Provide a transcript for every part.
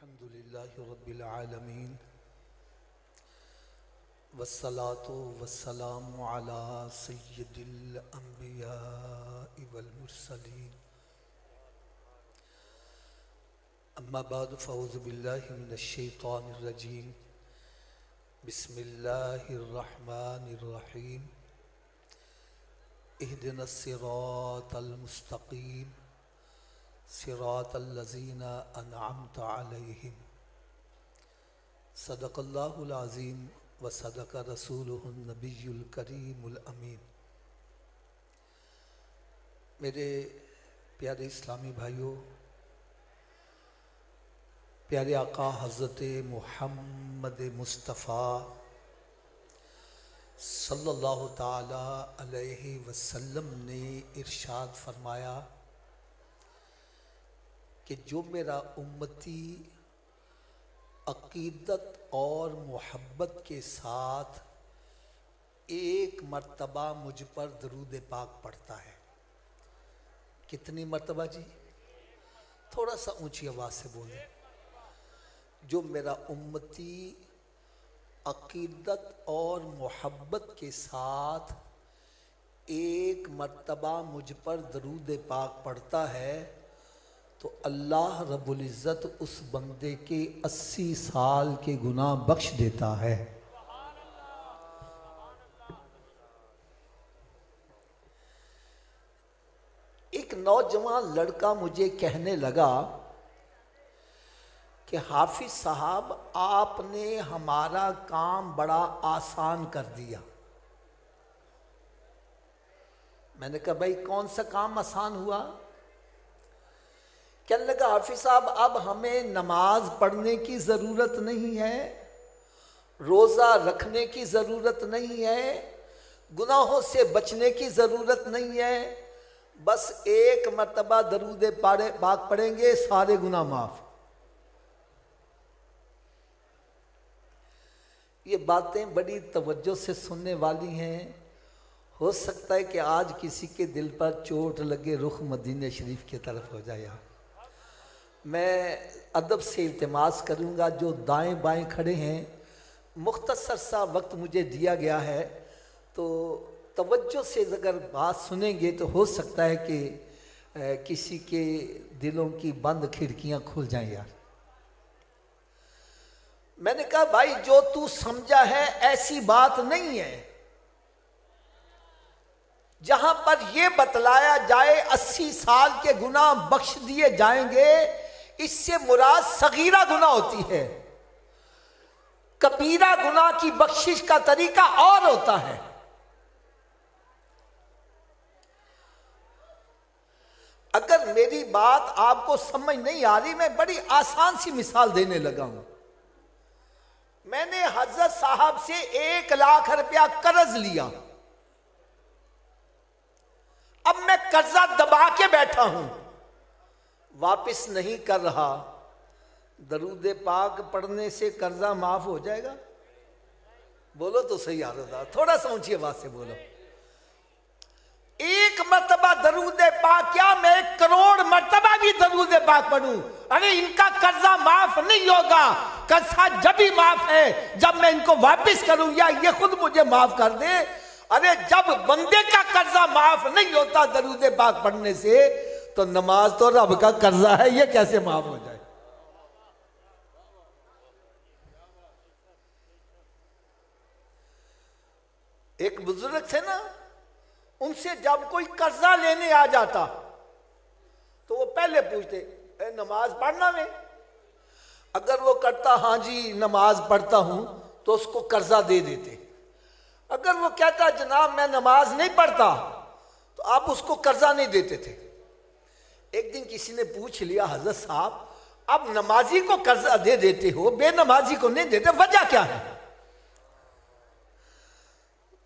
अल्हम्दुलिल्लाहि रब्बिल आलमीन वस्सलातु वस्सलामु अला सय्यिदिल अंबियाइ वल मुरसलीन अम्मा बाद फ़अऊज़ु बिल्लाहि मिनश शैतानिर रजीम बिस्मिल्लाहिर रहमानिर रहीम इहदिनस सिरातल मुस्तक़ीम सिरातल लज़ीना अनअमत अलैहिम सदक़ल्लाहुल अज़ीम व सदक़ रसूलुहुन नबियुल करीमुल अमीन। मेरे प्यारे इस्लामी भाइयों, प्यारे आका हज़रत मुहम्मद मुस्तफ़ा सल्लल्लाहु ताला अलैहि वसल्लम ने इरशाद फरमाया कि जो मेरा उम्मती अक़ीदत और मोहब्बत के साथ एक मर्तबा मुझ पर दरूद पाक पढ़ता है। कितनी मर्तबा जी? थोड़ा सा ऊंची आवाज़ से बोलें। जो मेरा उम्मती अक़ीदत और मोहब्बत के साथ एक मर्तबा मुझ पर दरूद पाक पढ़ता है तो अल्लाह रब्बुल इज़्ज़त उस बंदे के 80 साल के गुनाह बख्श देता है। एक नौजवान लड़का मुझे कहने लगा कि हाफिज साहब, आपने हमारा काम बड़ा आसान कर दिया। मैंने कहा भाई कौन सा काम आसान हुआ? कहने लगा हाफिज साहब, अब हमें नमाज पढ़ने की ज़रूरत नहीं है, रोज़ा रखने की ज़रूरत नहीं है, गुनाहों से बचने की ज़रूरत नहीं है, बस एक मर्तबा दरूद पाक पढ़ेंगे, सारे गुनाह माफ़। ये बातें बड़ी तवज्जो से सुनने वाली हैं। हो सकता है कि आज किसी के दिल पर चोट लगे, रुख मदीने शरीफ की तरफ हो जाए। मैं अदब से इल्तिमास करूंगा, जो दाएं बाएं खड़े हैं, मुख्तसर सा वक्त मुझे दिया गया है, तो तवज्जो से अगर बात सुनेंगे तो हो सकता है कि किसी के दिलों की बंद खिड़कियां खुल जाएं। यार मैंने कहा भाई जो तू समझा है ऐसी बात नहीं है। जहां पर यह बतलाया जाए 80 साल के गुनाह बख्श दिए जाएंगे, इससे मुराद सगीरा गुनाह होती है। कबीरा गुनाह की बख्शिश का तरीका और होता है। अगर मेरी बात आपको समझ नहीं आ रही, मैं बड़ी आसान सी मिसाल देने लगा हूं। मैंने हजरत साहब से 1 लाख रुपया कर्ज लिया। अब मैं कर्जा दबा के बैठा हूं, वापिस नहीं कर रहा। दरूद पाक पढ़ने से कर्जा माफ हो जाएगा? बोलो तो सही आ रहा, थोड़ा सा ऊंची आवाज से बोलो। एक मर्तबा दरूद पाक क्या, मैं 1 करोड़ मर्तबा भी दरूद पाक पढ़ूं, अरे इनका कर्जा माफ नहीं होगा। कर्जा जब ही माफ है जब मैं इनको वापिस करूं या ये खुद मुझे माफ कर दे। अरे जब बंदे का कर्जा माफ नहीं होता दरूद पाक पढ़ने से, तो नमाज तो रब का कर्जा है, ये कैसे माफ हो जाए? एक बुजुर्ग थे ना, उनसे जब कोई कर्जा लेने आ जाता तो वो पहले पूछते नमाज पढ़ना में? अगर वो करता हाँ जी नमाज पढ़ता हूं, तो उसको कर्जा दे देते। अगर वो कहता जनाब मैं नमाज नहीं पढ़ता, तो आप उसको कर्जा नहीं देते थे। एक दिन किसी ने पूछ लिया, हजरत साहब आप नमाजी को कर्जा दे देते हो, बेनमाजी को नहीं देते, वजह क्या है?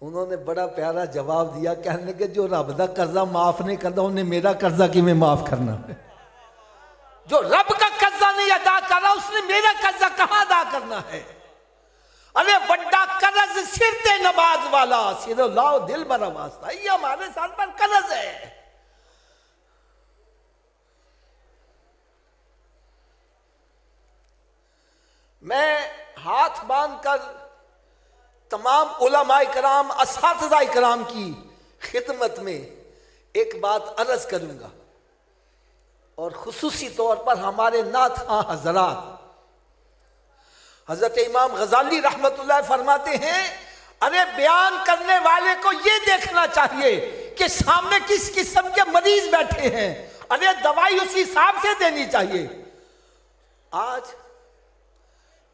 उन्होंने बड़ा प्यारा जवाब दिया, कहने लगे जो रब का कर्जा माफ नहीं करता, उन्हें मेरा कर्जा किमें माफ करना? जो रब का कर्जा नहीं अदा कर रहा, उसने मेरा कर्जा कहां अदा करना है? अरे बड़ा कर्ज सिर ते नमाज वाला, सिर लाओ दिल बरा वास्ता, ये हमारे साथ पर कर्ज है। मैं हाथ बांधकर तमाम उलमाए कराम, असातिज़ाए कराम की खिदमत में एक बात अर्ज करूंगा, और खुसूसी तौर पर हमारे नाथ खां हजरात, हजरत इमाम गजाली रहमतुल्लाह फरमाते हैं, अरे बयान करने वाले को यह देखना चाहिए कि सामने किस किस्म के मरीज बैठे हैं, अरे दवाई उसी हिसाब से देनी चाहिए। आज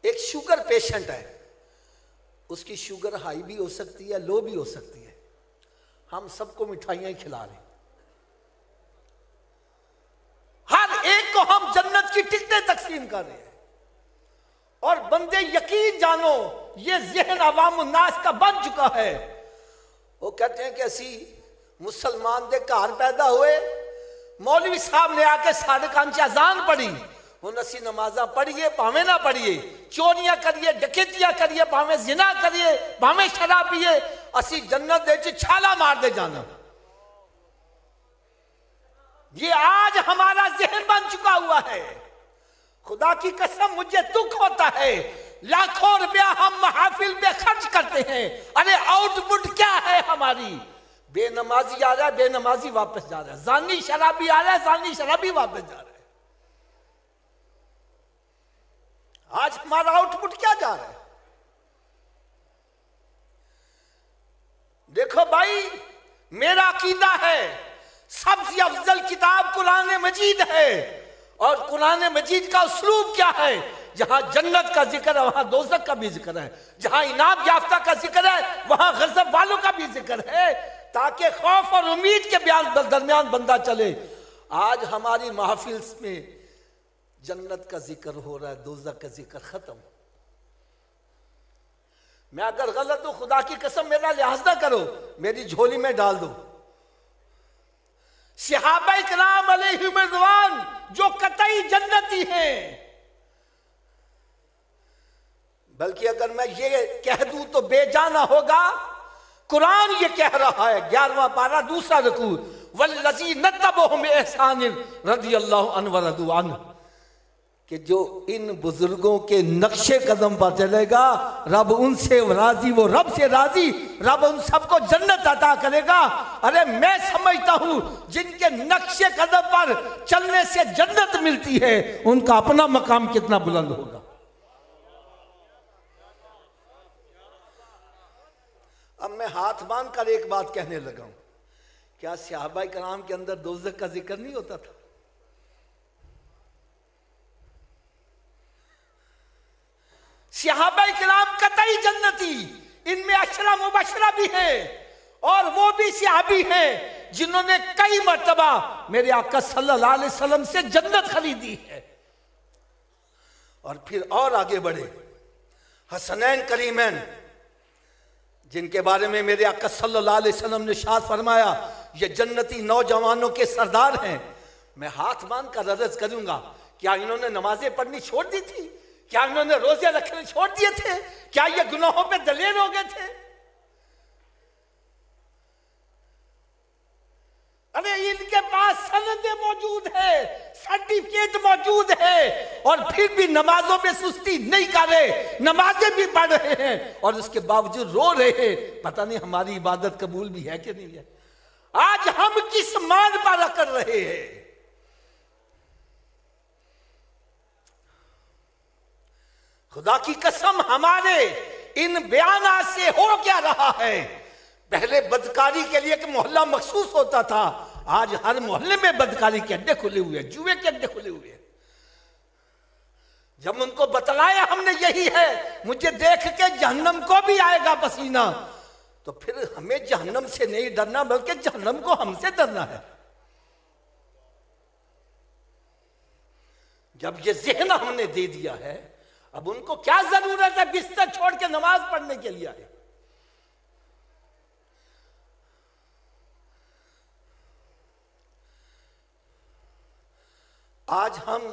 एक शुगर पेशेंट है, उसकी शुगर हाई भी हो सकती है, लो भी हो सकती है, हम सबको मिठाइयां खिला रहे हैं, हर एक को हम जन्नत की टिकटें तकसीम कर रहे हैं, और बंदे यकीन जानो ये ज़हन अवाम उन्नास का बन चुका है। वो कहते हैं कि असी मुसलमान दे घर पैदा हुए, मौलवी साहब ने आके साढ़े कांच अजान पढ़ी, हुन असी नमाजा पढ़िए भावे ना पढ़िए, चोरियां करिए, डकैतियां करिए, भावे जिना करिए, भावे शराब पिए, असी जन्नत दे छाला मार दे जाना। ये आज हमारा जहन बन चुका हुआ है। खुदा की कसम मुझे दुख होता है, लाखों रुपया हम महफिल में खर्च करते हैं, अरे आउटपुट क्या है हमारी? बेनमाजी आ रहा है, बेनमाजी वापस जा रहा है, जानी शराबी आ रहा है, जानी शराबी वापस जा रहा है। आज हमारा आउटपुट क्या जा रहा है? देखो भाई, मेरा अकीदा है सबसे अफजल किताब कुरान मजीद है, और कुरान मजीद का उसलूब क्या है? जहां जन्नत का जिक्र है वहां दोज़ख का भी जिक्र है, जहां इनाम याफ्ता का जिक्र है वहां गज़ब वालों का भी जिक्र है, ताकि खौफ और उम्मीद के दरमियान बंदा चले। आज हमारी महफिल में जन्नत का जिक्र हो रहा है, दोज़ख का जिक्र खत्म। मैं अगर गलत हूं, खुदा की कसम मेरा लिहाज ना करो, मेरी झोली में डाल दो। सहाबा इकराम अलैहिम रिज़वान जो कतई जन्नती हैं, बल्कि अगर मैं ये कह दूं तो बेजाना होगा, कुरान ये कह रहा है 11वां पारा दूसरा रुकू, वल्लज़ी नतबहुम बिइहसान रज़ियल्लाहु अन्हु व रदू अन्हु, कि जो इन बुजुर्गों के नक्शे कदम पर चलेगा रब उनसे राजी, वो रब से राजी, रब उन सबको जन्नत अता करेगा। अरे मैं समझता हूं जिनके नक्शे कदम पर चलने से जन्नत मिलती है, उनका अपना मकाम कितना बुलंद होगा। अब मैं हाथ बांध कर एक बात कहने लगा हूं, क्या सहाबा किराम के अंदर दोज़ख का जिक्र नहीं होता था? सहाबा किराम कतई जन्नती, इनमें अशरा मुबशरा भी है, और वो भी सहाबी हैं जिन्होंने कई मर्तबा मेरे आका सल्लल्लाहु अलैहि वसल्लम से जन्नत खरीदी है। और फिर और आगे बढ़े, हसनैन करीमैन, जिनके बारे में मेरे आका सल्लल्लाहु अलैहि वसल्लम ने इरशाद फरमाया ये जन्नती नौजवानों के सरदार हैं। मैं हाथ बांध कर अर्ज करूंगा, क्या इन्होंने नमाजें पढ़नी छोड़ दी थी? क्या इन्होंने रोजे रखने छोड़ दिए थे? क्या ये गुनाहों पे दलेर हो गए थे? अरे इनके पास सनदें मौजूद है, सर्टिफिकेट मौजूद है, और फिर भी नमाजों में सुस्ती नहीं कर रहे, नमाजें भी पढ़ रहे हैं, और उसके बावजूद रो रहे हैं, पता नहीं हमारी इबादत कबूल भी है कि नहीं है। आज हम किस मान पर कर रहे हैं? खुदा की कसम हमारे इन बयाना से हो क्या रहा है? पहले बदकारी के लिए एक मोहल्ला मखसूस होता था, आज हर मोहल्ले में बदकारी के अड्डे खुले हुए हैं, जुए के अड्डे खुले हुए हैं। जब उनको बतलाया हमने यही है, मुझे देख के जहन्नम को भी आएगा पसीना, तो फिर हमें जहन्नम से नहीं डरना, बल्कि जहन्नम को हमसे डरना है। जब ये ज़हन हमने दे दिया है, अब उनको क्या जरूरत है बिस्तर छोड़ के नमाज पढ़ने के लिए आए? आज हम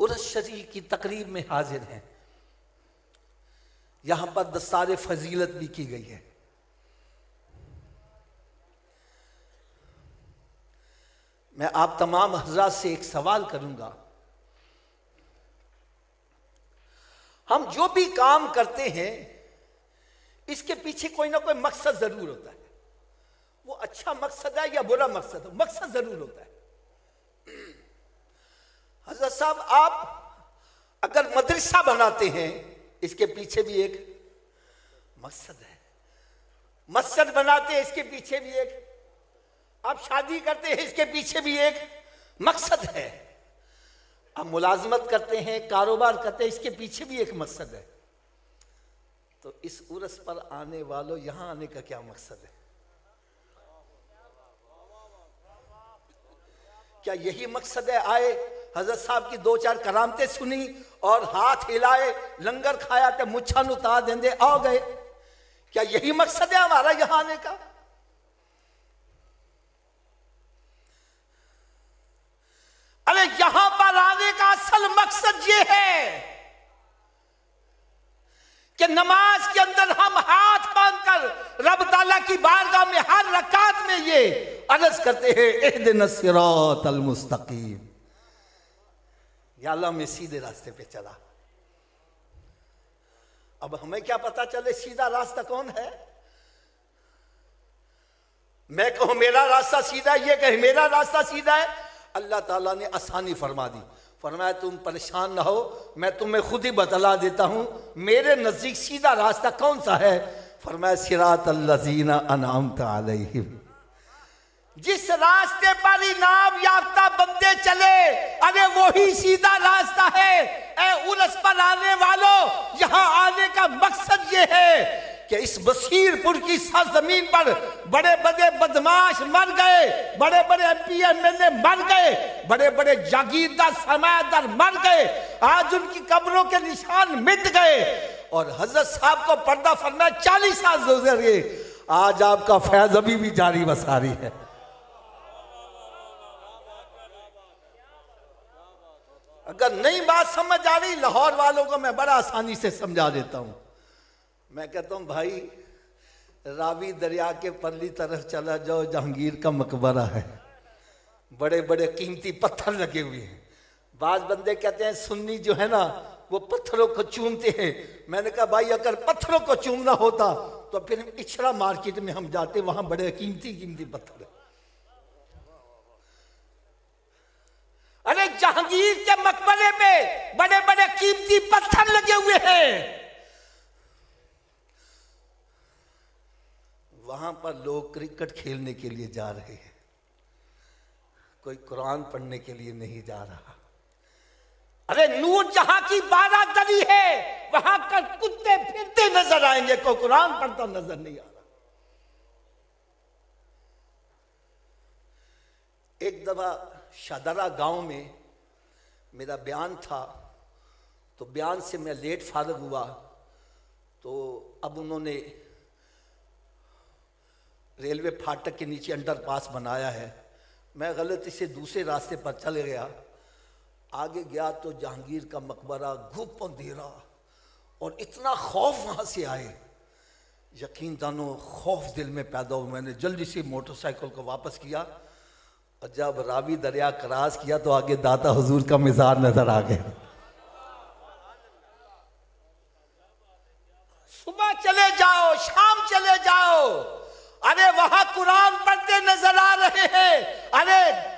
उर्स शरीफ की तकरीब में हाजिर हैं। यहां पर दस्तार फजीलत भी की गई है। मैं आप तमाम हजरात से एक सवाल करूंगा, हम जो भी काम करते हैं इसके पीछे कोई ना कोई मकसद जरूर होता है। वो अच्छा मकसद है या बुरा मकसद है, मकसद जरूर होता है। हजरत साहब, आप अगर मदरसा बनाते हैं इसके पीछे भी एक मकसद है। मस्जिद बनाते हैं इसके पीछे भी एक, आप शादी करते हैं इसके पीछे भी एक मकसद है। आप मुलाजमत करते हैं, कारोबार करते हैं, इसके पीछे भी एक मकसद है। तो इस उर्स पर आने वालों, यहां आने का क्या मकसद है? क्या यही मकसद है आए हजरत साहब की दो चार करामतें सुनी और हाथ हिलाए, लंगर खाया तो मुच्छा उतार देंदे आ गए? क्या यही मकसद है हमारा यहां आने का? अरे यहां पर आने का असल मकसद ये है कि नमाज के अंदर हम हाथ बांधकर रब ताला की बारगाह में हर रकात में ये अर्ज करते हैं, इहदिनस सिरातल मुस्तकीम, या अल्लाह मैं सीधे रास्ते पे चला। अब हमें क्या पता चले सीधा रास्ता कौन है? मैं कहूं मेरा रास्ता सीधा है, ये कहे मेरा रास्ता सीधा है। अल्लाह ताला ने आसानी फरमा दी, फरमाया तुम परेशान ना हो, मैं तुम्हें खुद ही बतला देता हूं मेरे नजदीक सीधा रास्ता कौन सा है। फरमाया सिरातल लज़ीना अनअमत अलैहिम, जिस रास्ते पर इनाम याफ्ता बंदे चले, अरे वही सीधा रास्ता है। ए उर्स पर आने वालों, यहां आने का मकसद ये है कि इस बसीरपुर की सरजमीन पर बड़े बड़े बदमाश मर गए, बड़े बड़े MP MLA मर गए, बड़े बड़े जागीरदार सरमायादार मर गए, आज उनकी कब्रों के निशान मिट गए और हजरत साहब को पर्दा फरमाया 40 साल गुजर गए, आज आपका फैज अभी भी जारी वसारी है। अगर नई बात समझ आ रही, लाहौर वालों को मैं बड़ा आसानी से समझा देता हूं। मैं कहता हूं भाई, रावी दरिया के परली तरफ चला जाओ, जहांगीर का मकबरा है, बड़े बड़े कीमती पत्थर लगे हुए हैं। बाज बंदे कहते हैं सुन्नी जो है ना वो पत्थरों को चूमते हैं। मैंने कहा भाई अगर पत्थरों को चूमना होता तो फिर इचरा मार्केट में हम जाते, वहां बड़े कीमती कीमती पत्थर है। अरे जहांगीर के मकबरे पे बड़े बड़े कीमती पत्थर लगे हुए हैं, वहां पर लोग क्रिकेट खेलने के लिए जा रहे हैं, कोई कुरान पढ़ने के लिए नहीं जा रहा। अरे नूर जहां की बारादरी है, वहां कर कुत्ते फिरते नजर आएंगे, कोई कुरान पढ़ता नजर नहीं आ रहा। एक दफा शादरा गांव में मेरा बयान था, तो बयान से मैं लेट फारग हुआ, तो अब उन्होंने रेलवे फाटक के नीचे अंडरपास बनाया है। मैं गलती से दूसरे रास्ते पर चले गया, आगे गया तो जहांगीर का मकबरा घुप अंधेरा और इतना खौफ वहां से आए, यकीन जानो खौफ दिल में पैदा हुआ। मैंने जल्दी से मोटरसाइकिल को वापस किया और जब रावी दरिया क्रॉस किया तो आगे दाता हुजूर का मज़ार नजर आ गया। सुबह चले जाओ, शाम चले जाओ, अरे वहां कुरान पढ़ते नजर आ रहे हैं। अरे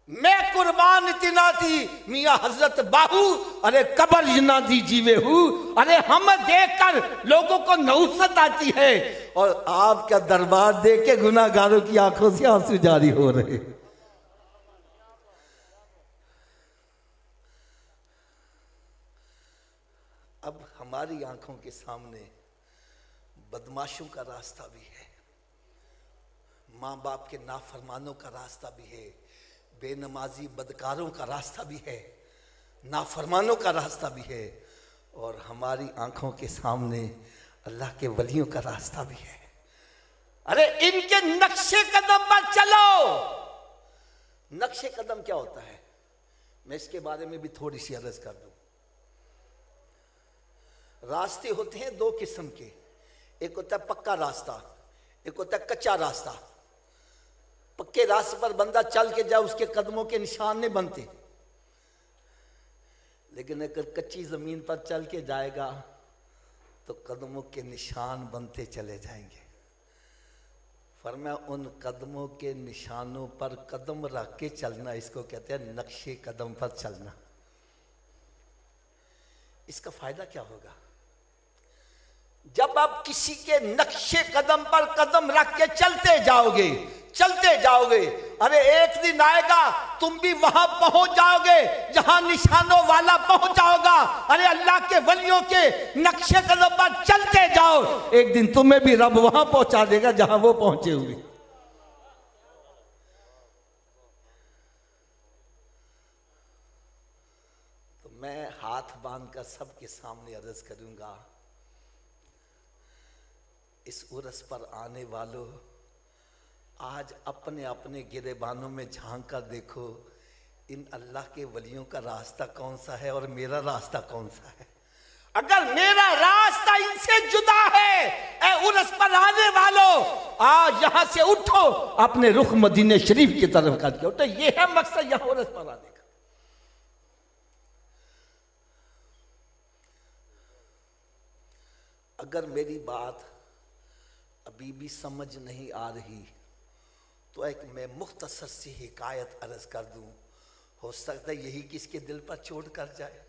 मैं कुर्बान इतना थी मियां हजरत बाहू, अरे कबर जना दी जीवे हूं। अरे हम देखकर लोगों को नौसत आती है और आपका दरबार देख के गुनाहगारों की आंखों से आंसू जारी हो रहे। अब हमारी आंखों के सामने बदमाशों का रास्ता भी है, माँ बाप के नाफरमानों का रास्ता भी है, बेनमाजी बदकारों का रास्ता भी है, नाफरमानों का रास्ता भी है, और हमारी आंखों के सामने अल्लाह के वलियों का रास्ता भी है। अरे इनके नक्शे कदम पर चलो। नक्शे कदम क्या होता है, मैं इसके बारे में भी थोड़ी सी अर्ज कर दूं। रास्ते होते हैं दो किस्म के, एक होता है पक्का रास्ता, एक होता है कच्चा रास्ता। पक्के रास्ते पर बंदा चल के जाए, उसके कदमों के निशान नहीं बनते, लेकिन अगर कच्ची जमीन पर चल के जाएगा तो कदमों के निशान बनते चले जाएंगे। फरमाया उन कदमों के निशानों पर कदम रख के चलना, इसको कहते हैं नक्शे कदम पर चलना। इसका फायदा क्या होगा? जब आप किसी के नक्शे कदम पर कदम रख के चलते जाओगे, अरे एक दिन आएगा तुम भी वहां पहुंच जाओगे जहां निशानों वाला पहुंचा होगा। अरे अल्लाह के वलियों के नक्शे कदम पर चलते जाओ, एक दिन तुम्हें भी रब वहां पहुंचा देगा जहां वो पहुंचे हुए। तो मैं हाथ बांधकर सबके सामने अर्ज करूंगा, इस उर्स पर आने वालों, आज अपने अपने गिरेबानों में झांक कर देखो इन अल्लाह के वलियों का रास्ता कौन सा है और मेरा रास्ता कौन सा है। अगर मेरा रास्ता इनसे जुदा है, ए उर्स पर आने वालों, आज यहां से उठो, अपने रुख मदीने शरीफ की तरफ करके उठो। ये है मकसद यहां उर्स पर आने का। अगर मेरी बात अभी भी समझ नहीं आ रही तो एक मैं मुख्तसर सी हिकायत अर्ज कर दूं, हो सकता है यही किसके दिल पर चोट कर जाए।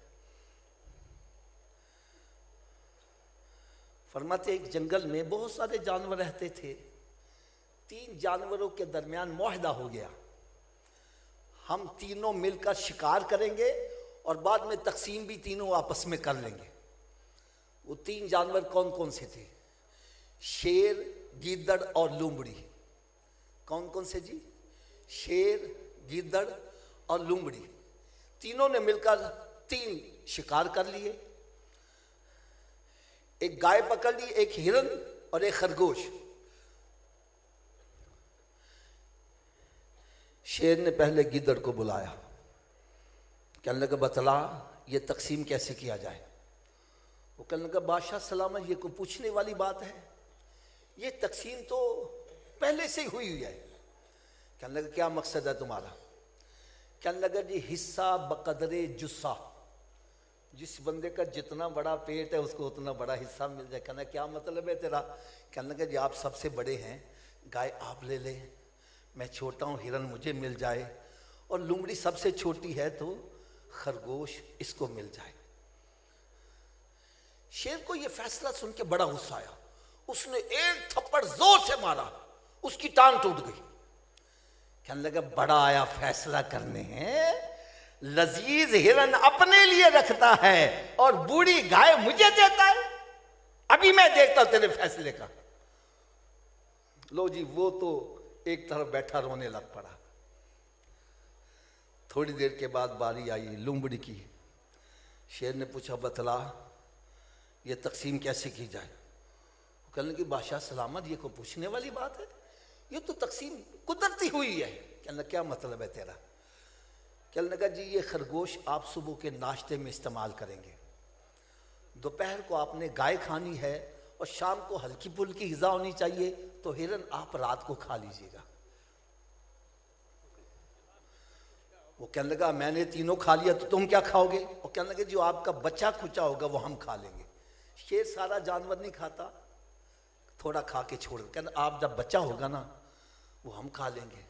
फरमाते एक जंगल में बहुत सारे जानवर रहते थे। 3 जानवरों के दरमियान मुआहदा हो गया, हम तीनों मिलकर शिकार करेंगे और बाद में तकसीम भी तीनों आपस में कर लेंगे। वो 3 जानवर कौन कौन से थे? शेर, गीदड़ और लूमड़ी। कौन कौन से जी? शेर, गीदड़ और लूमड़ी। तीनों ने मिलकर 3 शिकार कर लिए। एक गाय पकड़ ली, एक हिरन और एक खरगोश। शेर ने पहले गीदड़ को बुलाया, कहने लगा बतला ये तकसीम कैसे किया जाए। वो कहने लगा बादशाह सलामत, ये कोई पूछने वाली बात है, ये तकसीम तो पहले से ही हुई है। कहने लगा क्या मकसद है तुम्हारा? कहने लगा जी हिस्सा बकदरे जुस्सा, जिस बंदे का जितना बड़ा पेट है उसको उतना बड़ा हिस्सा मिल जाए। कहना क्या मतलब है तेरा? कहने लगा जी आप सबसे बड़े हैं, गाय आप ले ले, मैं छोटा हूँ, हिरन मुझे मिल जाए, और लूमड़ी सबसे छोटी है तो खरगोश इसको मिल जाए। शेर को यह फैसला सुन के बड़ा गुस्सा आया, उसने एक थप्पड़ जोर से मारा, उसकी टांग टूट गई। कहने लगा बड़ा आया फैसला करने हैं, लजीज हिरन अपने लिए रखता है और बूढ़ी गाय मुझे देता है, अभी मैं देखता हूं तेरे फैसले का। लो जी वो तो एक तरफ बैठा रोने लग पड़ा। थोड़ी देर के बाद बारी आई लूमड़ी की। शेर ने पूछा बतला ये तकसीम कैसे की जाए। कहने लगी बादशाह सलामत ये कोई पूछने वाली बात है, ये तो तकसीम कुदरती हुई है। कहने क्या मतलब है तेरा? कहने लगा जी ये खरगोश आप सुबह के नाश्ते में इस्तेमाल करेंगे, दोपहर को आपने गाय खानी है और शाम को हल्की फुल्की ग़िज़ा होनी चाहिए, तो हिरन आप रात को खा लीजिएगा। वो कहने लगा मैंने तीनों खा लिया तो तुम क्या खाओगे? और कहने लगे जो आपका बच्चा खुचा होगा वो हम खा लेंगे। शेर सारा जानवर नहीं खाता, थोड़ा खा के छोड़, कहना आप जब बच्चा होगा ना वो हम खा लेंगे।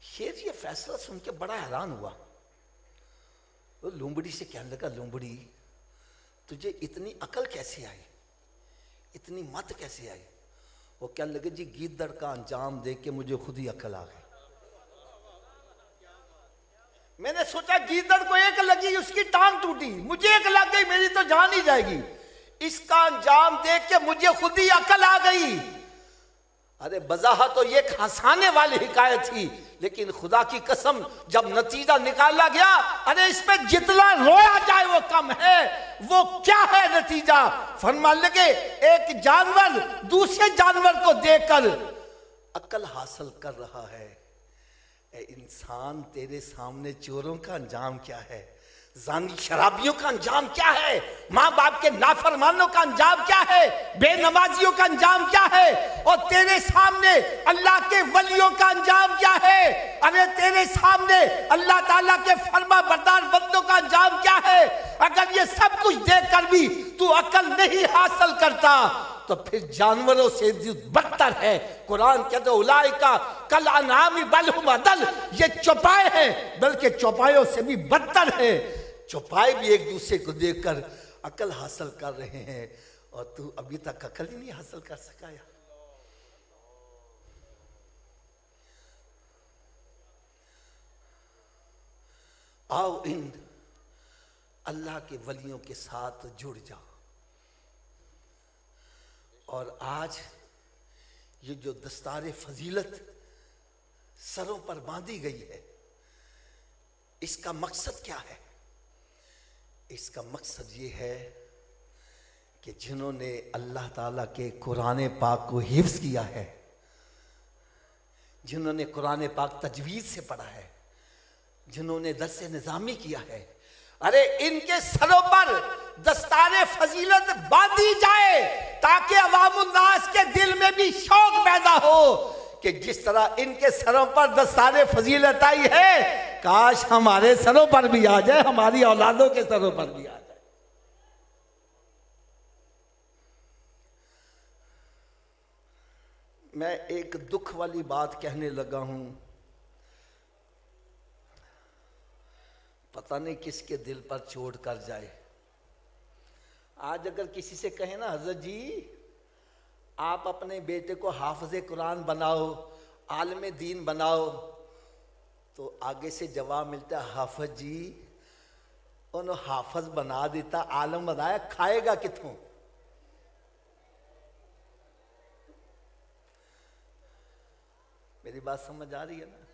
शेर ये फैसला सुन के बड़ा हैरान हुआ। वो लूमड़ी से कहने लगा लूमड़ी तुझे इतनी अकल कैसे आई, इतनी मत कैसे आई? वो कहने लगे जी गीदड़ का अंजाम देख के मुझे खुद ही अकल आ गई। मैंने सोचा गीदड़ को एक लगी उसकी टांग टूटी, मुझे एक लग गई मेरी तो जान ही जाएगी, इसका अंजाम देख के मुझे खुद ही अकल आ गई। अरे बज़ाह तो ये हंसाने वाली हिकायत थी, लेकिन खुदा की कसम जब नतीजा निकाला गया, अरे इस पे जितना रोया जाए वो कम है। वो क्या है नतीजा? फरमान लगे एक जानवर दूसरे जानवर को देखकर अकल हासिल कर रहा है। ए इंसान तेरे सामने चोरों का अंजाम क्या है, जानी शराबियों का अंजाम क्या है, माँ बाप के नाफरमानों का अंजाम क्या है, बेनमाजियों का अंजाम क्या है, और तेरे सामने अल्लाह के वलियों का अंजाम क्या है। अरे तेरे सामने अल्लाह ताला के फर्मा बरदार बंदों का अंजाम क्या है। अगर ये सब कुछ देखकर भी तू अकल नहीं हासिल करता तो फिर जानवरों से बदतर है। कुरान कहते उलाइका कल अनामी बल हुम अदल, ये चौपाए हैं बल्कि चौपायों से भी बदतर है। चौपाए भी एक दूसरे को देखकर अकल हासिल कर रहे हैं और तू अभी तक अकल ही नहीं हासिल कर सका। यार आओ इन अल्लाह के वलियों के साथ जुड़ जाओ। और आज ये जो दस्तारे फजीलत सरों पर बांधी गई है, इसका मकसद क्या है? इसका मकसद ये है कि जिन्होंने अल्लाह ताला के कुरान पाक को हिफ्ज किया है, जिन्होंने कुरान पाक तजवीज से पढ़ा है, जिन्होंने दर्स निज़ामी किया है, अरे इनके सरों पर दस्तारे फजीलत बांधी जाए ताकि अवामुन्नास के दिल में भी शौक पैदा हो कि जिस तरह इनके सरों पर दस्तारे फजीलत आई है, काश हमारे सरों पर भी आ जाए, हमारी औलादों के सरों पर भी आ जाए। मैं एक दुख वाली बात कहने लगा हूं, पता नहीं किसके दिल पर चोट कर जाए। आज अगर किसी से कहे ना हजरत जी आप अपने बेटे को हाफिज़े कुरान बनाओ, आलिम दीन बनाओ, तो आगे से जवाब मिलता है हाफिज जी उन्होंने हाफिज बना देता, आलम बनाया, खाएगा किथों? मेरी बात समझ आ रही है ना?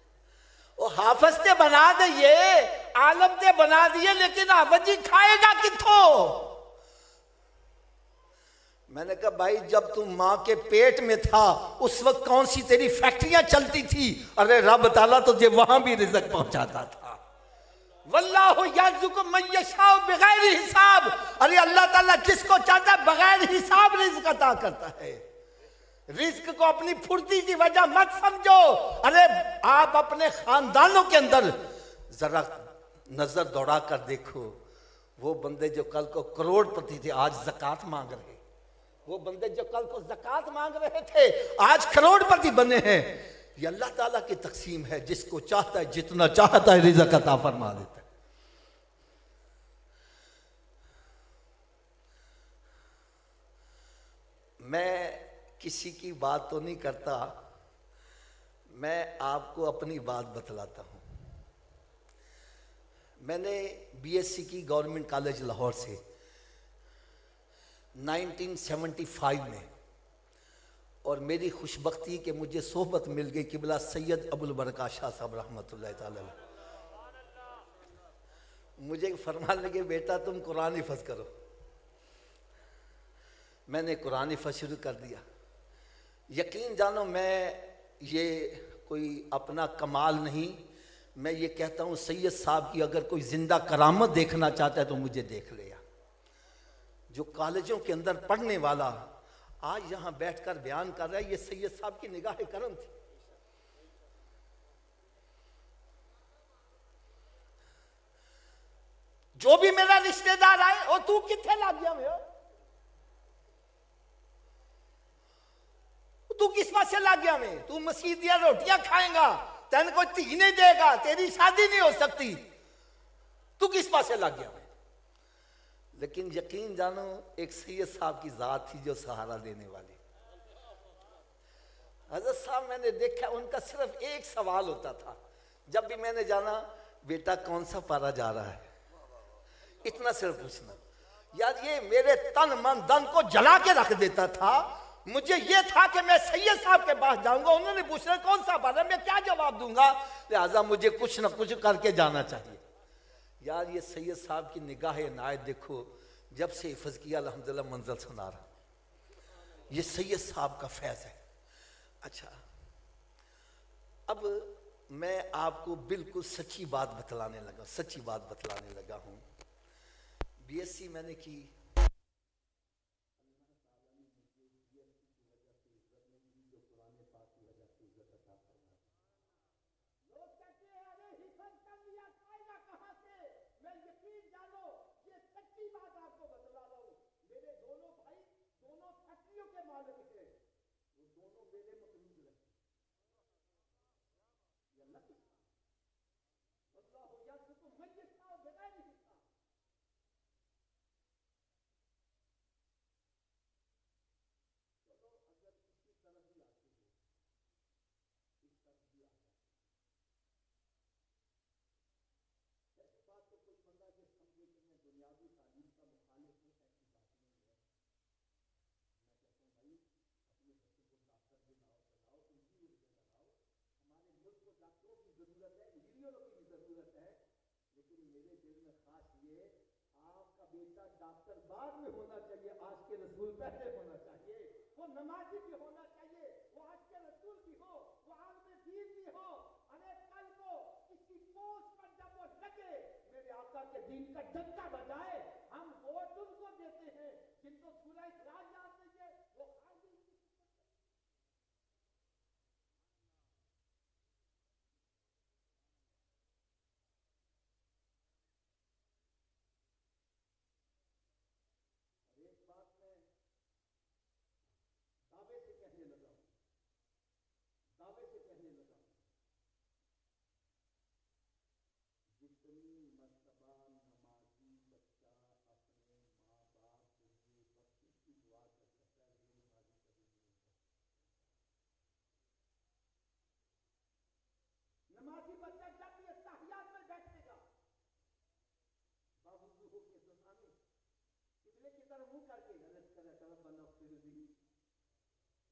वो हाफिज ते बना दिए, आलम ते बना दिए, लेकिन हाफिज जी खाएगा किथों? मैंने कहा भाई जब तू मां के पेट में था उस वक्त कौन सी तेरी फैक्ट्रियां चलती थी? अरे रब ताला तुझे वहां भी रिज़्क पहुंचाता था। वल्लाहु यर्ज़ुक़ु मन यशाउ बिगैर हिसाब, अरे अल्लाह ताला जिसको चाहता है बगैर हिसाब रिज़्क अता करता है। रिज़्क को अपनी फुर्ती की वजह मत समझो। अरे आप अपने खानदानों के अंदर जरा नजर दौड़ा कर देखो, वो बंदे जो कल को करोड़पति थे आज ज़कात मांग रहे, वो बंदे जो कल को ज़कात मांग रहे थे आज करोड़पति बने हैं। ये अल्लाह ताला की तकसीम है, जिसको चाहता है जितना चाहता है रिज़्क अता फरमा देता है। मैं किसी की बात तो नहीं करता, मैं आपको अपनी बात बतलाता हूं। मैंने बीएससी की गवर्नमेंट कॉलेज लाहौर से 1975 में, और मेरी खुशबख्ती कि मुझे सोहबत मिल गई किबला सैयद अबुल बरका शाह साहब रहमतुल्लाह ताला अलैह। मुझे फरमान लगे बेटा तुम कुरान हिफ़्ज़ करो। मैंने कुरान हिफ़्ज़ शुरू कर दिया। यकीन जानो मैं ये कोई अपना कमाल नहीं, मैं ये कहता हूँ सैयद साहब की अगर कोई जिंदा करामत देखना चाहता है तो मुझे देख ले। जो कॉलेजों के अंदर पढ़ने वाला आज यहां बैठकर बयान कर रहा है, ये सैयद साहब की निगाह करम थी। जो भी मेरा रिश्तेदार आए, और तू किथे लग गया मैं, तू किस बात से लग गया मैं? तू मस्जिद या रोटियां खाएगा, तेन कोई धी नहीं देगा, तेरी शादी नहीं हो सकती, तू किस बात से लग गया मैं? लेकिन यकीन जानो एक सैयद साहब की जात थी जो सहारा देने वाली। हजरत साहब मैंने देखा उनका सिर्फ एक सवाल होता था, जब भी मैंने जाना बेटा कौन सा पारा जा रहा है, इतना सिर्फ पूछना। यार ये मेरे तन मन धन को जला के रख देता था। मुझे ये था कि मैं सैयद साहब के पास जाऊंगा, उन्होंने पूछना कौन सा पारा, मैं क्या जवाब दूंगा, लिहाजा मुझे कुछ ना कुछ करके जाना चाहिए। यार ये सैयद साहब की निगाह इनायत देखो, जब से हिफ़्ज़ किया अल्हम्दुलिल्लाह मंज़िल सुना रहा, ये सैयद साहब का फैज़ है। अच्छा अब मैं आपको बिल्कुल सच्ची बात बतलाने लगा, सच्ची बात बतलाने लगा हूँ। बीएससी मैंने की, लोग कहते हैं काश ये आपका बेटा डॉक्टर बाद में होना चाहिए, आज के रसूल पहले होना चाहिए, वो नमाजी भी होना चाहिए, वो आज के रसूल भी हो, वो आलम दीन भी हो। अरे कल को किसी पोस्ट पर जब वो लगे, मेरे आका के दीन का डंका बजाए, हम वोट उनको देते हैं जिनको सूरह इखलास याद नहीं है, वो खाली एक बात मैं दावे से कहने लगा हूं, दावे से कहने लगा हूं, जितनी मर्तबा नमाजी बच्चा अपने माँ बाप के लिए बच्चे की दुआ कर सकता है, ये नमाजी कभी नहीं कर सकता। नमाजी बच्चा जब भी तहियात में बैठेगा, बावजूद हो के सुनाने किबले की तरफ मुंह करके गलत कर तरफ बना फिर भी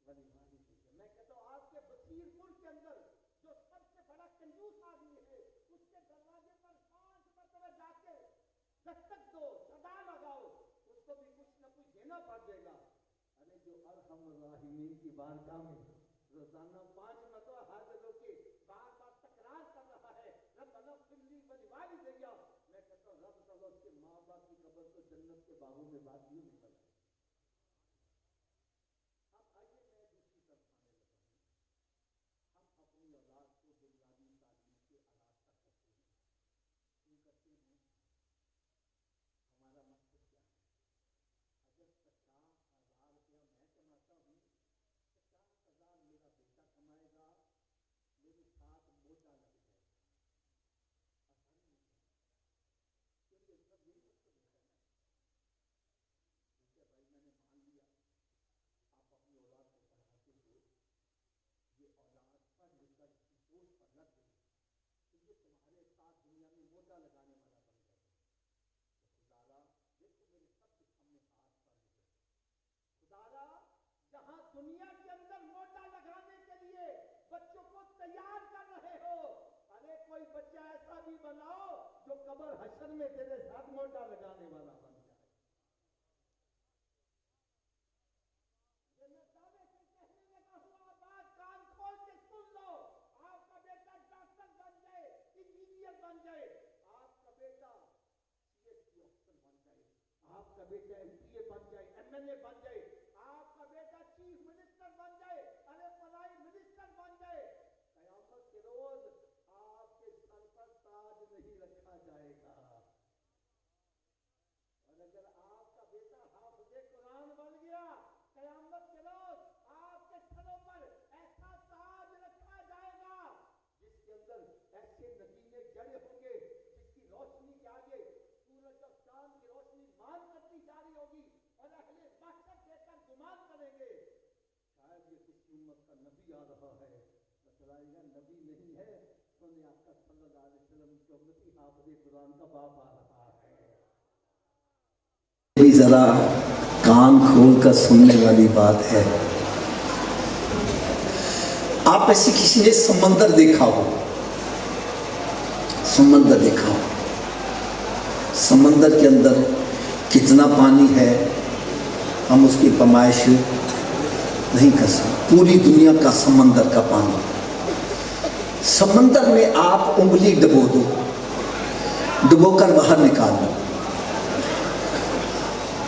वाली मानी है। मैं कहता हूँ आपके बसीरपुर के अंदर जो सबसे बड़ा कंजूस आदमी है, उसके दरवाजे पर 5 मरतबा जाके दस्तक दो, सदा लगाओ, उसको भी कुछ न कुछ देना पड़ जाएगा। अरे जो अरहम राहिमीन की बारगाह में रोजाना 5 मरतबा हाजिर होके बार बार तकरार कर रहा है, रब्बना फिरली वलिवाली दैया, मैं कहता हूँ रब तआला उसके माँ बाप की कब्र को जन्नत के बागों में बात यूं निकल। अब आइए मैं दूसरी तरफ आने लगा हूँ। हम अपनी औलाद को बुनियादी तालीम के आरास्ता करते हैं, क्यों करते हैं? हमारा मकसद क्या है? अगर 50,000 रुपया मैं कमाता हूँ, 50,000 मेरा बेटा कमाएगा, मेरे साथ मोटा लग जाएगा, आसानी नहीं है, क्योंकि सब यही मतलब होता है ना। ठीक है भाई, मैंने मान लिया आप अपनी औलाद को पढ़ाते हो, ये औलाद पर लिखकर बोझ पर लग गई, तो ये तुम्हारे साथ दुनिया में मोटा लगाने वाला बन जाएगा। तो खुदारा देखो मेरे सबके सामने हाथ पर है, खुदारा जहां दुनिया के अंदर मोटा लगाने के लिए बच्चों को तैयार कर रहे हो, अरे कोई बच्चा ऐसा भी बनाओ जो कब्र हश्र में तेरे साथ मोटा लगाने वाला बन जाए। ये मैं दावे से कहने लगा हूं, आप बात कान खोल के सुन लो। आपका बेटा डॉक्टर बन जाए, इंजीनियर बन जाए, आपका बेटा सीएसपी ऑफिसर बन जाए, आपका बेटा एमपीए बन जाए, एमएलए बन जाए, आपका बेटा चीफ मिनिस्टर बन जाए, अरे प्राइम मिनिस्टर बन जाए, कयामत के रोज आपके सर पर ताज नहीं रखा जाएगा। और अगर आपका बेटा हाफिज़े कुरान बन गया, कयामत के रोज आपके सरों पर ऐसा ताज रखा जाएगा जिसके अंदर ऐसे नगीने जड़े होंगे जिसकी रोशनी के आगे सूरज और चांद की रोशनी मान करती जा रही होगी, और अहले महशर देखकर गुमान करेंगे शायद ये किसी उम्मत का नबी आ रहा है। बतलाएगा नबी नहीं है, सोने आपका सल्लल्लाहु अलैहि वसल्लम की उम्मती हाफिज़े कुरान का बाप आ रहा है। भी जरा कान खोल कर सुनने वाली बात है। आप ऐसे किसी ने समंदर देखा हो, समंदर देखा हो, समंदर के अंदर कितना पानी है हम उसकी पैमाइश नहीं कर सकते। पूरी दुनिया का समंदर का पानी, समंदर में आप उंगली डुबो दो, डुबोकर बाहर निकाल लो,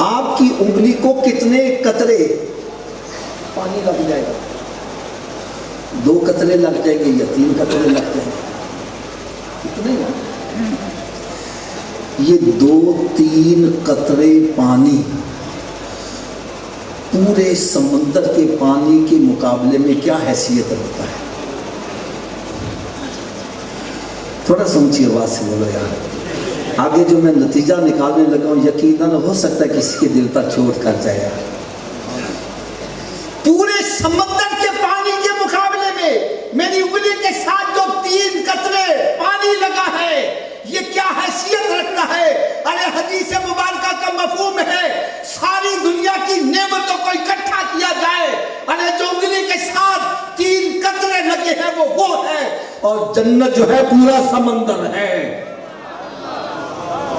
आपकी उंगली को कितने कतरे पानी लग जाएगा? 2 कतरे लग जाएंगे या 3 कतरे लग जाएंगे? कितने? ये 2-3 कतरे पानी पूरे समंदर के पानी के मुकाबले में क्या हैसियत रखता है? थोड़ा समझिए, आवाज से बोलो यार। आगे जो मैं नतीजा निकालने लगा हूं, यकीनन हो सकता है किसी के दिल पर चोट कर जाए। पूरे समंदर के पानी के मुकाबले में मेरी उंगली के साथ जो 3 कतरे पानी लगा है, ये क्या हैसियत रखता है? अरे हदीस मुबारका का मफहूम है, सारी दुनिया की नेमतों को इकट्ठा किया जाए, अरे जो उंगली के साथ 3 कतरे लगे हैं वो है, और जन्नत जो है पूरा समंदर है।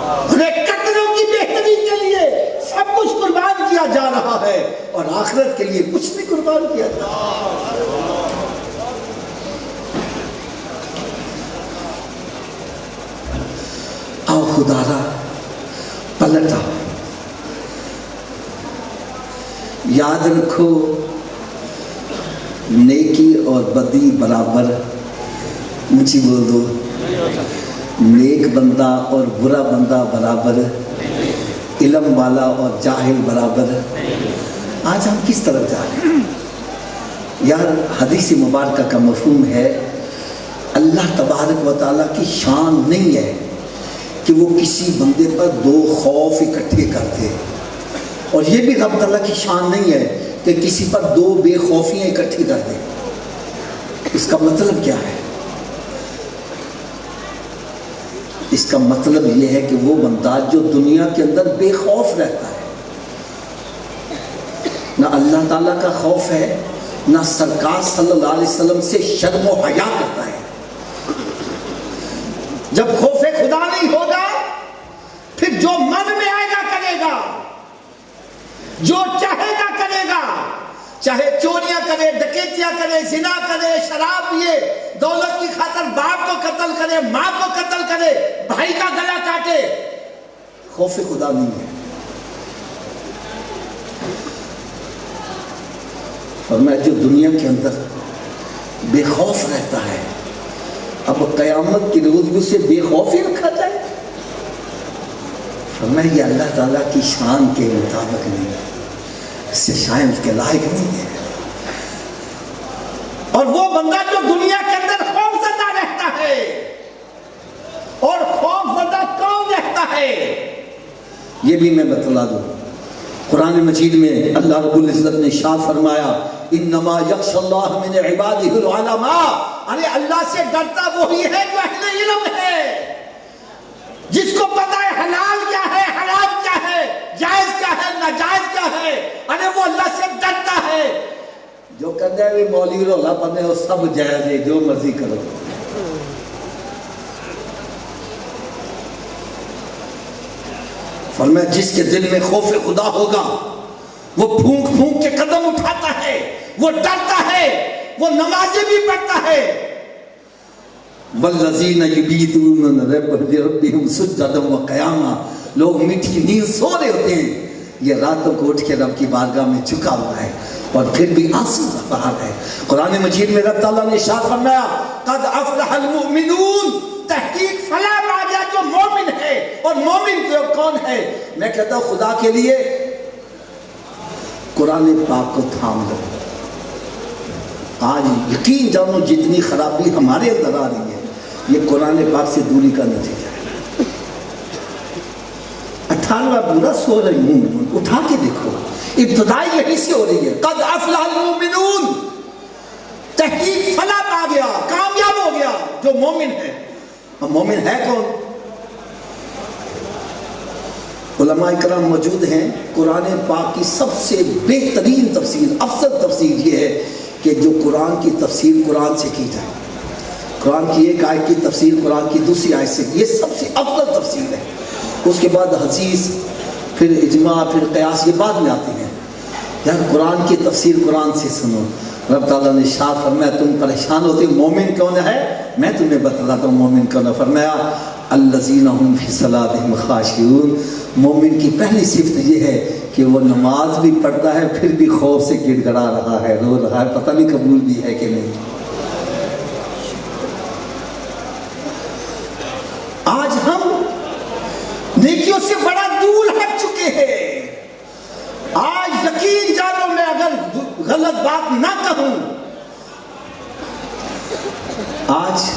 कत्लों की बेहतरी के लिए सब कुछ कुर्बान किया जा रहा है और आखिरत के लिए कुछ नहीं कुर्बान किया जा रहा। आओ खुदारा पलट आओ, याद रखो नेकी और बदी बराबर, ऊंची बोल दो, नेक बंदा और बुरा बंदा बराबर, इल्म वाला और जाहिल बराबर। आज हम किस तरफ जा रहे हैं यार? हदीस मुबारक का मफहूम है, अल्लाह तबारक व तआला की शान नहीं है कि वो किसी बंदे पर दो खौफ इकट्ठे करते, और ये भी रब तआला की शान नहीं है कि किसी पर दो बेखौफियाँ इकट्ठी कर दे। इसका मतलब क्या है? इसका मतलब यह है कि वो बंदा जो दुनिया के अंदर बेखौफ रहता है, ना अल्लाह ताला का खौफ है, ना सरकार सल्लल्लाहु अलैहि वसल्लम से शर्म व हया करता है। जब खौफे खुदा नहीं होगा, फिर जो मन में आएगा करेगा, जो चाहेगा करेगा, चाहे चोरियां करे, डकैतियां करे, जिना करे, शराब पिए, दौलत की खातिर बाप को कत्ल करे, मां को कत्ल करे, भाई का गला काटे। खौफे खुदा नहीं है। और मैं जो दुनिया के अंदर बेखौफ रहता है, अब कयामत की रोज भी उसे बेखौफ ही रखा जाए। और मैं ये अल्लाह ताला की शान के मुताबिक नहीं, इससे शायद के लायक नहीं है। और वो बंदा जो दुनिया के अंदर खौफजदा रहता है, और खौफजदा कौन रहता है ये भी मैं बतला दूं। कुरान मजीद में अल्लाह रब्बुल इज्जत ने शाह फरमाया, इन्नमा यख्शल्लाह मिन इबादिहिल उलमा। अरे अल्लाह से डरता वही है जो अहले इल्म है, जिसको पता है हलाल क्या है, हराम क्या है, जायज क्या है, नाजायज क्या है। अरे वो अल्लाह से डरता है। जो कहते हैं मौलवी रोला पने वो सब जायज है, जो मर्जी करो। फरमाया जिसके दिल में खौफ खुदा होगा, वो फूंक फूंक के कदम उठाता है, वो डरता है, वो नमाजें भी पढ़ता है। वल्लज़ीना युबीतूना लिरब्बिहिम सुज्जदन व क़ियामा। लोग मीठी नींद सो रहे होते हैं, ये रातों को उठ के रब की बारगाह में झुका हुआ है और फिर भी आंसू बहा है। कुरान मजीद में रब ताला ने इरशाद फरमाया, क़द अफ़लहल मुमिनून। तहकीक फलाह पा गया जो मोमिन है। और मोमिन कौन है? मैं कहता हूं खुदा के लिए कुरान पाक को थाम लो। आज यकीन जानो जितनी खराबी हमारे अंदर आ रही है, ये कुरान पाक से दूरी का नतीजा है। 18वां पूरा सो रही हूं, उठा के देखो, इब्तिदाई यही से हो रही है। कद अफ़लहल मुमिनून, तहकीक फलाह पा गया, कामयाब हो गया जो मोमिन है। अब मोमिन है कौन? उलमा इकराम मौजूद हैं। कुरान पाक की सबसे बेहतरीन तफसीर, अफजल तफसीर ये है कि जो कुरान की तफसीर कुरान से की जाए। कुरान की एक आयत की तफसीर कुरान की दूसरी आयत से, ये सबसे अफजल तफसीर है। उसके बाद हदीस, फिर इजमा, फिर कयास, ये बाद में आती हैं। यार कुरान की तफसीर कुरान से सुनो। रब ताला ने इरशाद फरमाया, तुम परेशान होते हो मोमिन कौन है, मैं तुम्हें बतलाता हूँ मोमिन कौन है। फरमाया अल्लज़ीना हुम फ़ी सलातिहिम ख़ाशिऊन। मोमिन की पहली सिफ्त ये है कि वो नमाज भी पढ़ता है, फिर भी खौफ से गिड़गड़ा रहा है, रो रहा है, पता नहीं कबूल भी है कि नहीं। आज हम नेकियों से बड़ा दूर हट चुके हैं। आज यकीन जानो, मैं अगर गलत बात ना कहूं, आज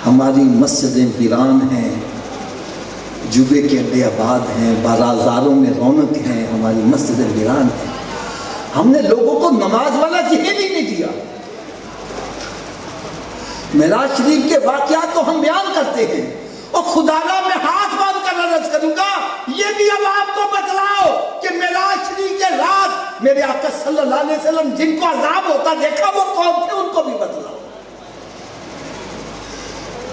हमारी मस्जिदें वीरान हैं, जुबे के अड्डे आबाद हैं, बाजारों में रौनक है, हमारी मस्जिदें वीरान हैं। हमने लोगों को नमाज वाला ज़हन ही नहीं दिया। मेराज शरीफ के वाक़यात तो हम बयान करते हैं, और खुदारा में हाथ बांध कर अर्ज करूंगा, ये भी अब आपको बतलाओ कि मेराज शरीफ के रात मेरे आका सल्लल्लाहु अलैहि वसल्लम जिनको अजाब होता देखा वो कौन थे, उनको भी बतलाओ।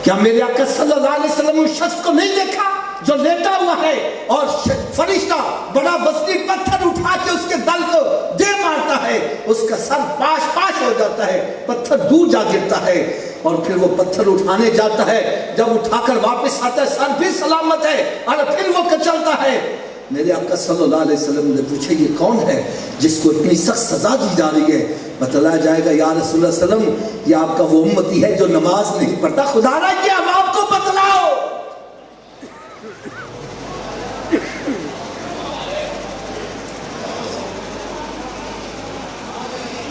क्या मेरे आका सल्लल्लाहु अलैहि वसल्लम उस शख्स को नहीं देखा जो लेटा हुआ है और फरिश्ता बड़ा वजनी पत्थर उठा के उसके दल को दे मारता है, उसका सर पाश पाश हो जाता है, पत्थर दूर जा गिरता है और फिर वो पत्थर उठाने जाता है, जब उठाकर वापस आता है सर भी सलामत है और फिर वो कचलता है। मेरे आका सल्लल्लाहु अलैहि वसल्लम ने पूछा ये कौन है जिसको इतनी सख्त सजा दी जा रही है? बतलाया जाएगा या रसूलुल्लाह सल्लम ये आपका वो उम्मती है जो नमाज नहीं पढ़ता। खुदारा की अब आपको बतलाओ,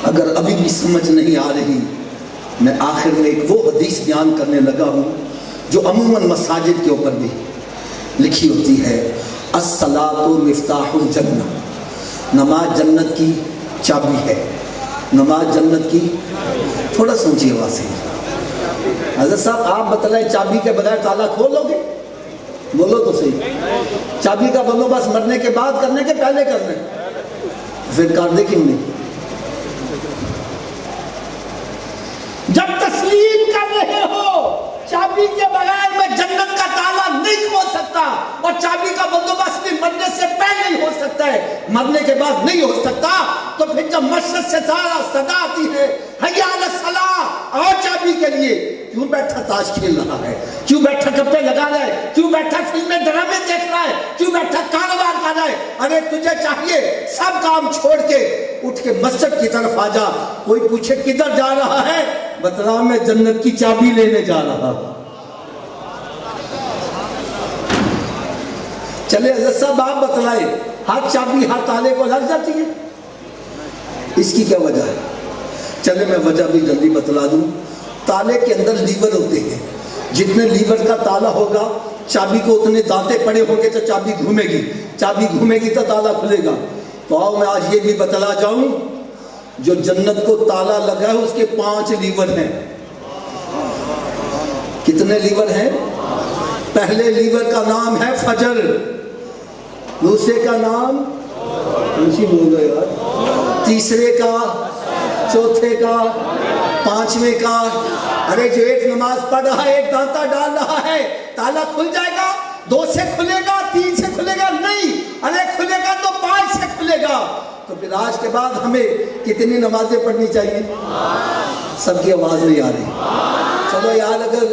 अगर अभी भी समझ नहीं आ रही, मैं आखिर में एक वो हदीस बयान करने लगा हूं जो अमूमन मसाजिद के ऊपर भी लिखी होती है, अस्सलातु मिफ्ताहुल जन्नह, नमाज जन्नत की चाबी है। नमाज जन्नत की, थोड़ा सोचिए आवाज से। हज़रत साहब आप बतलाए चाबी के बगैर ताला खोलोगे? बोलो तो सही। चाबी का बंदोबस्त मरने के बाद करने के पहले करने? फिर कर दे क्यों नहीं? जब तस्लीम कर रहे हो चाबी के बगैर मैं जन्नत का ताला नहीं खोल सकता और चाबी का बंदोबस्त भी मरने से पहले ही हो सकता है, मरने के बाद नहीं हो सकता, तो फिर जब मशरक़ से सारा सदा आती है हय्या अला सलाह, और चाबी के लिए क्यों बैठा ताश खेल रहा है, क्यों बैठा गप्पे लगा रहा है, क्यों बैठा फिल्में ड्रामे देख रहा है, क्यों बैठा कारोबार कर रहा है? अरे तुझे चाहिए सब काम छोड़ के उठ के मस्जिद की तरफ आ जा। कोई पूछे किधर जा रहा है, बतला मैं जन्नत की चाबी लेने जा रहा। चले हज़रत साहब आप बतलाए, हर चाबी हर ताले को लग जाती है, इसकी क्या वजह है? चले मैं वजह भी जल्दी बतला दूं। ताले के अंदर लीवर होते हैं, जितने लीवर का ताला होगा चाबी को उतने दांते पड़े होंगे तो चाबी घूमेगी, चाबी घूमेगी तो ताला खुलेगा। तो आओ मैं आज ये भी बतला जाऊं, जो जन्नत को ताला लगा है उसके 5 लीवर हैं। कितने लीवर हैं? पहले लीवर का नाम है फजर, दूसरे का नाम बोलो यार, तीसरे का, चौथे का, 5वें का। अरे जो एक नमाज पढ़ रहा है, एक दांता डाल रहा है, ताला खुल जाएगा? 2 से खुलेगा, 3 से खुलेगा? नहीं, अरे खुलेगा तो 5 से खुलेगा। तो फिर आज के बाद हमें कितनी नमाजें पढ़नी चाहिए? सबकी आवाज नहीं आ रही। चलो यार, अगर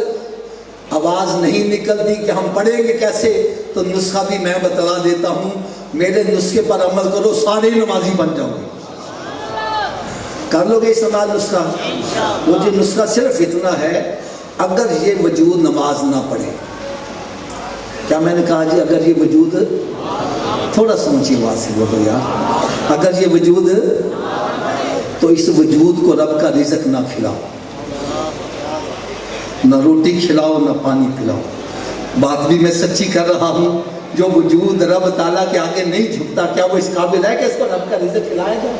आवाज नहीं निकलती कि हम पढ़ेंगे कैसे, तो नुस्खा भी मैं बतला देता हूं। मेरे नुस्खे पर अमल करो, सारे नमाजी बन जाओगे। कर लोगे इस नमाज नुस्खा? वो जो नुस्खा सिर्फ इतना है, अगर ये वजूद नमाज ना पढ़े, क्या मैंने कहा जी? अगर ये वजूद, थोड़ा समझिए बात से बोलो यार, अगर ये वजूद, तो इस वजूद को रब का रिज़्क़ ना खिलाओ, ना रोटी खिलाओ, ना पानी पिलाओ। बात भी मैं सच्ची कर रहा हूँ। जो वजूद रब ताला के आगे नहीं झुकता, क्या वो इस काबिल है कि इसको रब का रिज़्क़ खिलाया जाए?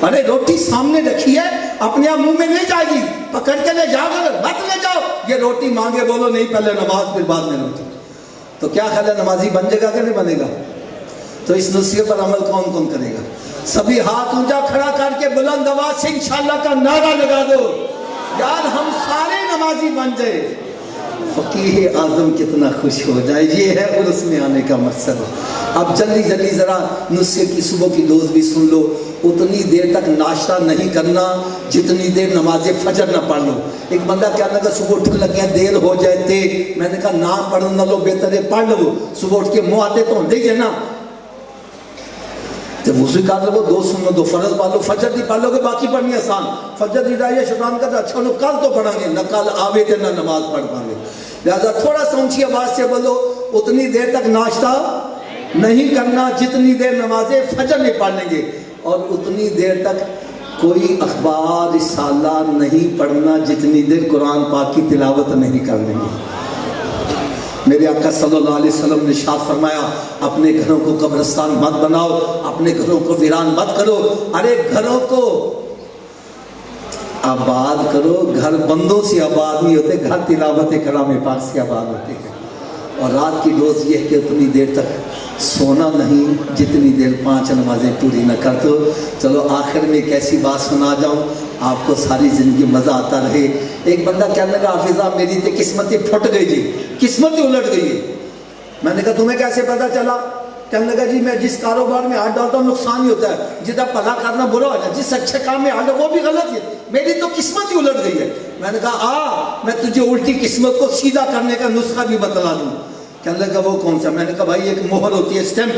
अरे रोटी सामने रखी है, अपने आप मुंह में नहीं जाएगी, पकड़ के ले जाओ, मत ले जाओ। ये रोटी मांगे, बोलो नहीं पहले नमाज फिर बाद में रोटी। तो क्या ख्याल है, नमाजी बन जाएगा कि नहीं बनेगा? तो इस नुस्खे पर अमल कौन कौन करेगा? सभी हाथ ऊंचा खड़ा करके बुलंद आवाज से इंशाअल्लाह का नारा लगा दो, यार हम सारे नमाजी बन जाए, फकीह आजम कितना खुश हो जाए। ये है उर्स में आने का मकसद। अब जल्दी जल्दी जरा नुस्खे की सुबह की डोज भी सुन लो। उतनी देर तक नाश्ता नहीं करना जितनी देर नमाज फजर ना पढ़ लो। एक बंदा क्या लगा, सुबह उठने लगे देर हो जाए थे, मैंने कहा ना पढ़ो ना लो, बेहतर है पढ़ लो। सुबह उठ के मुँह आते तो दीजिए ना, जब वज़ू कर लो 2 सुनो, 2 फर्ज पढ़ लो, फजर नहीं पढ़ लोगे बाकी पढ़नी आसान। फजर नहीं रहा शैतान का अच्छा लो, कल तो पढ़ेंगे ना, कल आवे थे ना नमाज पढ़ पाएंगे। लिहाजा थोड़ा सा ऊंची आवाज से बोलो, उतनी देर तक नाश्ता नहीं करना जितनी देर नमाजे फजर नहीं पढ़ लेंगे, और उतनी देर तक कोई अखबार रिसाला नहीं पढ़ना जितनी देर कुरान पाक की तिलावत नहीं कर लेंगे। मेरे आका सल्लल्लाहु अलैहि वसल्लम ने इरशाद फरमाया, अपने घरों को कब्रिस्तान मत बनाओ, अपने घरों को वीरान मत करो। अरे घरों को आबाद करो। घर बंदों से आबाद नहीं होते, घर तिलावत कलाम पाक से आबाद होते हैं। और रात की डोज ये है कि उतनी देर तक सोना नहीं जितनी देर 5 नमाजें पूरी न कर दो। चलो आखिर में एक ऐसी बात सुना जाऊँ, आपको सारी ज़िंदगी मज़ा आता रहे। एक बंदा कहने लगा हाफिजा मेरी तो किस्मत ही फट गई जी, किस्मत ही उलट गई है। मैंने कहा तुम्हें कैसे पता चला? कहने लगा जी मैं जिस कारोबार में हाथ डालता हूँ नुकसान ही होता है, जिधर भला करना बुरा हो जाए, जिस अच्छे काम में हाथ वो भी गलत है, मेरी तो किस्मत ही उलट गई है। मैंने कहा मैं तुझे उल्टी किस्मत को सीधा करने का नुस्खा भी बतला दूं। कहने लगा वो कौन सा? मैंने कहा भाई एक मोहर होती है स्टैंप,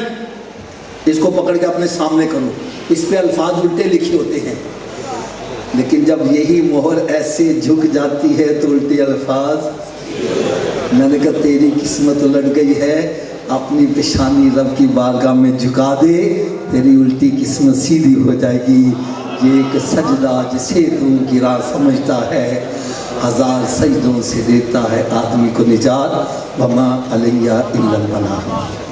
इसको पकड़ के अपने सामने करो, इस पे अल्फाज उल्टे लिखे होते हैं, लेकिन जब यही मोहर ऐसे झुक जाती है तो उल्टे अल्फाज। मैंने कहा तेरी किस्मत उलट गई है, अपनी पेशानी रब की बारगाह में झुका दे, तेरी उल्टी किस्मत सीधी हो जाएगी। ये एक सजदा जिसे तू गिरा समझता है, 1000 सजदों से देता है आदमी को निजात, वमा अलैया इल्लल बलाग।